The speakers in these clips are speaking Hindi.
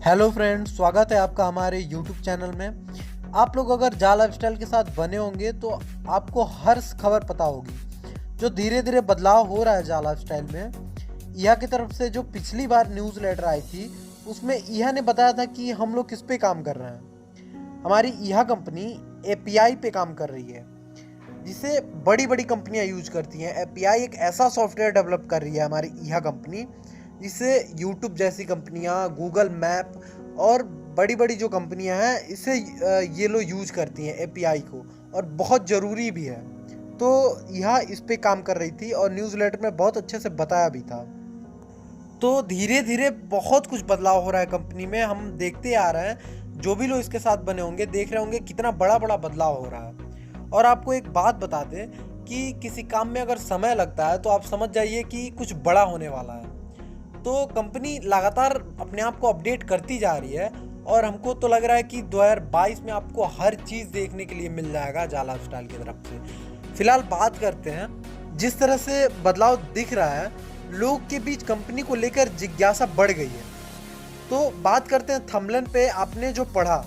हेलो फ्रेंड्स, स्वागत है आपका हमारे यूट्यूब चैनल में। आप लोग अगर जा लाइफस्टाइल के साथ बने होंगे तो आपको हर खबर पता होगी जो धीरे धीरे बदलाव हो रहा है जा लाइफस्टाइल में। ईहा की तरफ से जो पिछली बार न्यूज़ लेटर आई थी उसमें ईहा ने बताया था कि हम लोग किस पे काम कर रहे हैं। हमारी ईहा कंपनी एपीआई पे काम कर रही है जिसे बड़ी बड़ी कंपनियां यूज करती हैं। एपीआई एक ऐसा सॉफ्टवेयर डेवलप कर रही है हमारी ईहा कंपनी जिससे यूट्यूब जैसी कंपनियां, गूगल मैप और बड़ी बड़ी जो कंपनियां हैं इसे ये लोग यूज करती हैं एपीआई को, और बहुत ज़रूरी भी है। तो यह इस पे काम कर रही थी और न्यूज़ लेटर में बहुत अच्छे से बताया भी था। तो धीरे धीरे बहुत कुछ बदलाव हो रहा है कंपनी में, हम देखते आ रहे हैं। जो भी लोग इसके साथ बने होंगे देख रहे होंगे कितना बड़ा बड़ा बदलाव हो रहा है। और आपको एक बात बता दें कि किसी काम में अगर समय लगता है तो आप समझ जाइए कि कुछ बड़ा होने वाला है। तो कंपनी लगातार अपने आप को अपडेट करती जा रही है और हमको तो लग रहा है कि 2022 में आपको हर चीज़ देखने के लिए मिल जाएगा जा लाइफस्टाइल की तरफ से। फिलहाल बात करते हैं जिस तरह से बदलाव दिख रहा है, लोग के बीच कंपनी को लेकर जिज्ञासा बढ़ गई है। तो बात करते हैं थंबनेल पे आपने जो पढ़ा,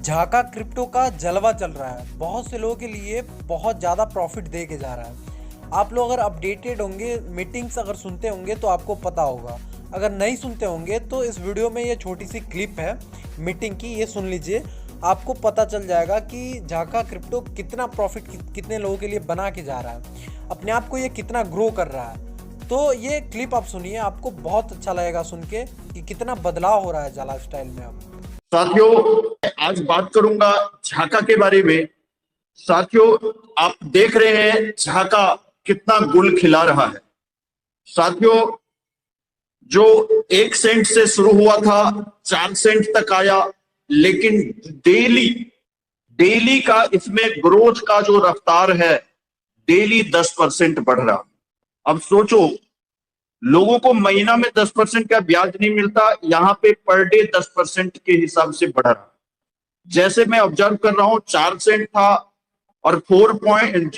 झाका क्रिप्टो का जलवा चल रहा है, बहुत से लोगों के लिए बहुत ज़्यादा प्रॉफिट दे के जा रहा है। आप लोग अगर अपडेटेड होंगे, मीटिंग्स अगर सुनते होंगे तो आपको पता होगा। अगर नहीं सुनते होंगे तो इस वीडियो में ये छोटी सी क्लिप है मीटिंग की, ये सुन लीजिए, आपको पता चल जाएगा कि झाका क्रिप्टो कितना प्रॉफिट कितने लोगों के लिए बना के जा रहा है, अपने आप को ये कितना ग्रो कर रहा है। तो ये क्लिप आप सुनिए, आपको बहुत अच्छा लगेगा सुन के कि कितना बदलाव हो रहा है जा लाइफस्टाइल में अब। साथियों, आज बात करूंगा झाका के बारे में। साथियों, आप देख रहे हैं झाका कितना गुल खिला रहा है। साथियों, जो 1 सेंट से शुरू हुआ था 4 सेंट तक आया, लेकिन डेली डेली का इसमें ग्रोथ का जो रफ्तार है, डेली 10% बढ़ रहा। अब सोचो, लोगों को महीना में 10% का ब्याज नहीं मिलता, यहां पे पर डे 10% के हिसाब से बढ़ रहा। जैसे मैं ऑब्जर्व कर रहा हूं, 4 सेंट था और 4 पॉइंट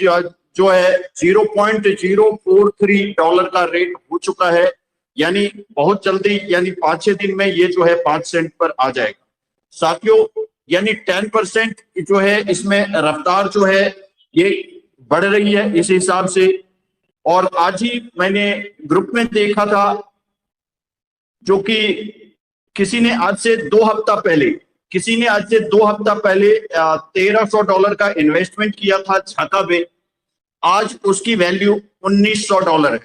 जो है $0.043 का रेट हो चुका है। यानी बहुत जल्दी, यानी 5-6 दिन में ये जो है 5 सेंट पर आ जाएगा। साथियों, यानी 10% जो है इसमें रफ्तार जो है ये बढ़ रही है इस हिसाब से। और आज ही मैंने ग्रुप में देखा था, जो कि किसी ने आज से 2 हफ्ता पहले $1,300 का इन्वेस्टमेंट किया था झाका में। आज उसकी वैल्यू $1,900 है।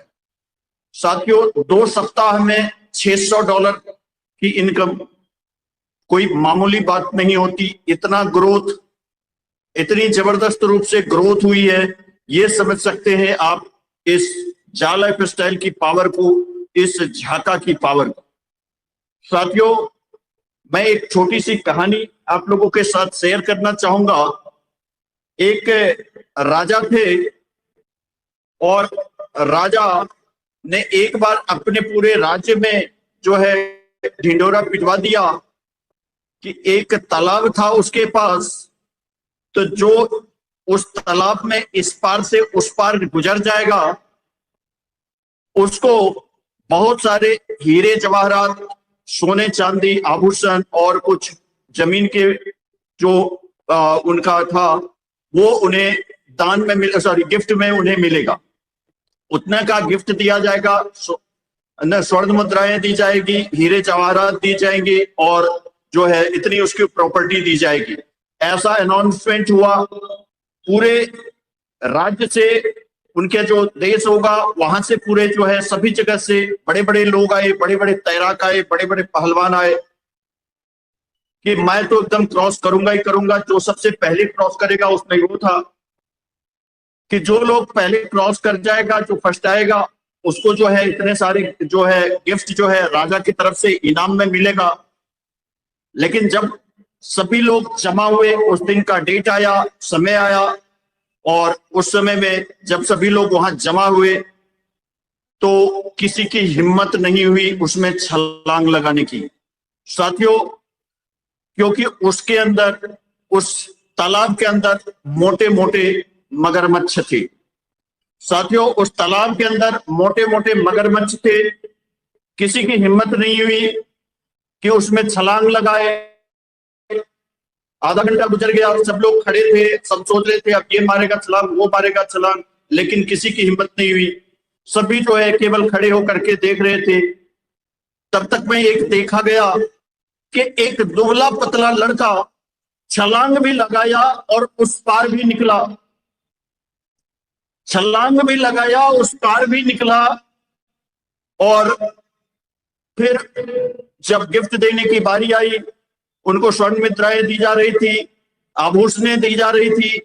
साथियों, 2 सप्ताह में $600 की इनकम कोई मामूली बात नहीं होती। इतना ग्रोथ, इतनी जबरदस्त रूप से ग्रोथ हुई है, ये समझ सकते हैं आप इस जा लाइफस्टाइल की पावर को, इस झाका की पावर को। साथियों, मैं एक छोटी सी कहानी आप लोगों के साथ शेयर करना चाहूंगा। एक राजा थे और राजा ने एक बार अपने पूरे राज्य में जो है ढिंडोरा पिटवा दिया कि एक तालाब था उसके पास, तो जो उस तालाब में इस पार से उस पार गुजर जाएगा उसको बहुत सारे हीरे जवाहरात, सोने चांदी, आभूषण और कुछ जमीन के जो उनका था वो उन्हें दान में गिफ्ट में उन्हें मिलेगा। उतना का गिफ्ट दिया जाएगा, स्वर्ण मुद्राएं दी जाएगी, हीरे जवाहरात दी जाएंगी और जो है इतनी उसकी प्रॉपर्टी दी जाएगी। ऐसा अनाउंसमेंट हुआ। पूरे राज्य से, उनके जो देश होगा वहां से, पूरे जो है सभी जगह से बड़े बड़े लोग आए, बड़े बड़े तैराक आए, बड़े बड़े पहलवान आए कि मैं तो एकदम क्रॉस करूंगा ही करूंगा। जो सबसे पहले क्रॉस करेगा उसमें वो था कि जो लोग पहले क्रॉस कर जाएगा, जो फर्स्ट आएगा, उसको जो है इतने सारे जो है गिफ्ट जो है राजा की तरफ से इनाम में मिलेगा। लेकिन जब सभी लोग जमा हुए, उस दिन का डेट आया, समय आया, और उस समय में जब सभी लोग वहां जमा हुए तो किसी की हिम्मत नहीं हुई उसमें छलांग लगाने की। साथियों, क्योंकि उसके अंदर, उस तालाब के अंदर मोटे मोटे मगरमच्छ थे। साथियों, उस तालाब के अंदर मोटे मोटे मगरमच्छ थे। किसी की हिम्मत नहीं हुई कि उसमें छलांग लगाए। आधा घंटा गुजर गया, सब लोग खड़े थे, सब सोच रहे थे अब ये मारेगा छलांग, वो मारेगा छलांग, लेकिन किसी की हिम्मत नहीं हुई। सभी जो है केवल खड़े होकर के देख रहे थे। तब तक में एक देखा गया कि एक दुबला पतला लड़का छलांग भी लगाया और उस पार भी निकला, छलांग भी लगाया, उस पार भी निकला। और फिर जब गिफ्ट देने की बारी आई, उनको स्वर्ण मुद्राएं दी जा रही थी, आभूषणें दी जा रही थी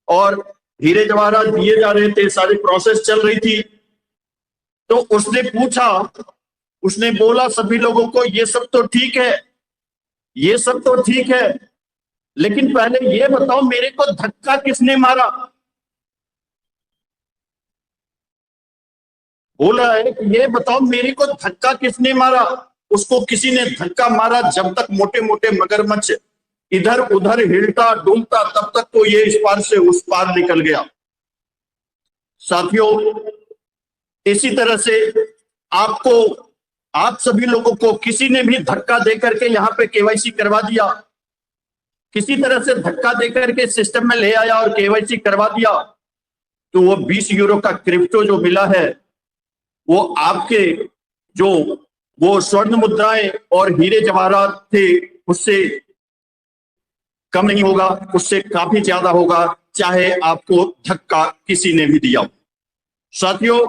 और हीरे जवाहरात दिए जा रहे थे, सारी प्रोसेस चल रही थी। तो उसने पूछा, उसने बोला सभी लोगों को, ये सब तो ठीक है, ये सब तो ठीक है, लेकिन पहले ये बताओ मेरे को धक्का किसने मारा। बोला है कि ये बताओ मेरे को धक्का किसने मारा। उसको किसी ने धक्का मारा, जब तक मोटे मोटे मगरमच्छ इधर उधर हिलता डुलता, तब तक तो ये इस पार से उस पार निकल गया। साथियों, इसी तरह से आपको, आप सभी लोगों को किसी ने भी धक्का देकर के यहाँ पे केवाईसी करवा दिया, किसी तरह से धक्का देकर के सिस्टम में ले आया और केवाईसी करवा दिया, तो वो 20 यूरो का क्रिप्टो जो मिला है, वो आपके जो वो स्वर्ण मुद्राएं और हीरे जवाहरात थे उससे कम नहीं होगा, उससे काफी ज्यादा होगा, चाहे आपको धक्का किसी ने भी दिया हो। साथियों,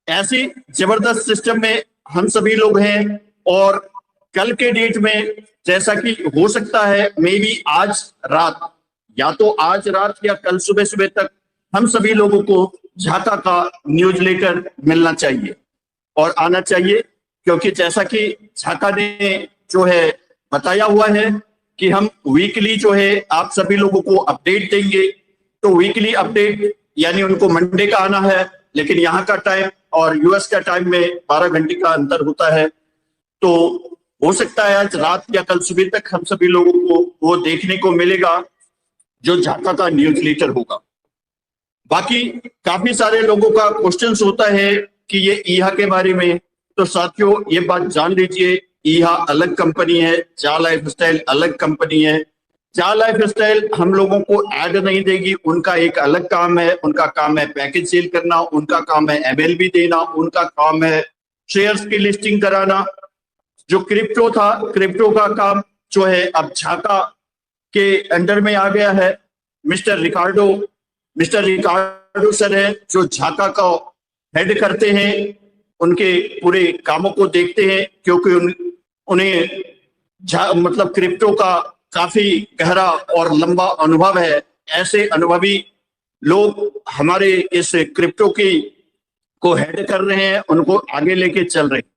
ऐसी जबरदस्त सिस्टम में हम सभी लोग हैं और कल के डेट में जैसा कि हो सकता है मे बी आज रात, या तो आज रात या कल सुबह सुबह तक हम सभी लोगों को झाका का न्यूज लेकर मिलना चाहिए और आना चाहिए, क्योंकि जैसा कि झाका ने जो है बताया हुआ है कि हम वीकली जो है आप सभी लोगों को अपडेट देंगे। तो वीकली अपडेट यानी उनको मंडे का आना है, लेकिन यहाँ का टाइम और यूएस का टाइम में 12 घंटे का अंतर होता है। तो हो सकता है आज रात या कल सुबह तक हम सभी लोगों को वो देखने को मिलेगा जो झाका का न्यूज लेटर होगा। बाकी काफी सारे लोगों का क्वेश्चंस होता है कि ये ईहा के बारे में, तो साथियों ये बात जान लीजिए, ईहा अलग कंपनी है, जा लाइफस्टाइल अलग कंपनी है। जा लाइफस्टाइल हम लोगों को ऐड नहीं देगी, उनका एक अलग काम है, उनका काम है पैकेज सेल करना, उनका काम है एमएलबी देना, उनका काम है शेयर्स की लिस्टिंग कराना। जो क्रिप्टो था, क्रिप्टो का काम जो है अब झाका के अंडर में आ गया है। मिस्टर रिकार्डो सर है जो झाका का हेड करते हैं, उनके पूरे कामों को देखते हैं, क्योंकि उन्हें मतलब क्रिप्टो का काफी गहरा और लंबा अनुभव है। ऐसे अनुभवी लोग हमारे इस क्रिप्टो की को हेड कर रहे हैं, उनको आगे लेके चल रहे हैं।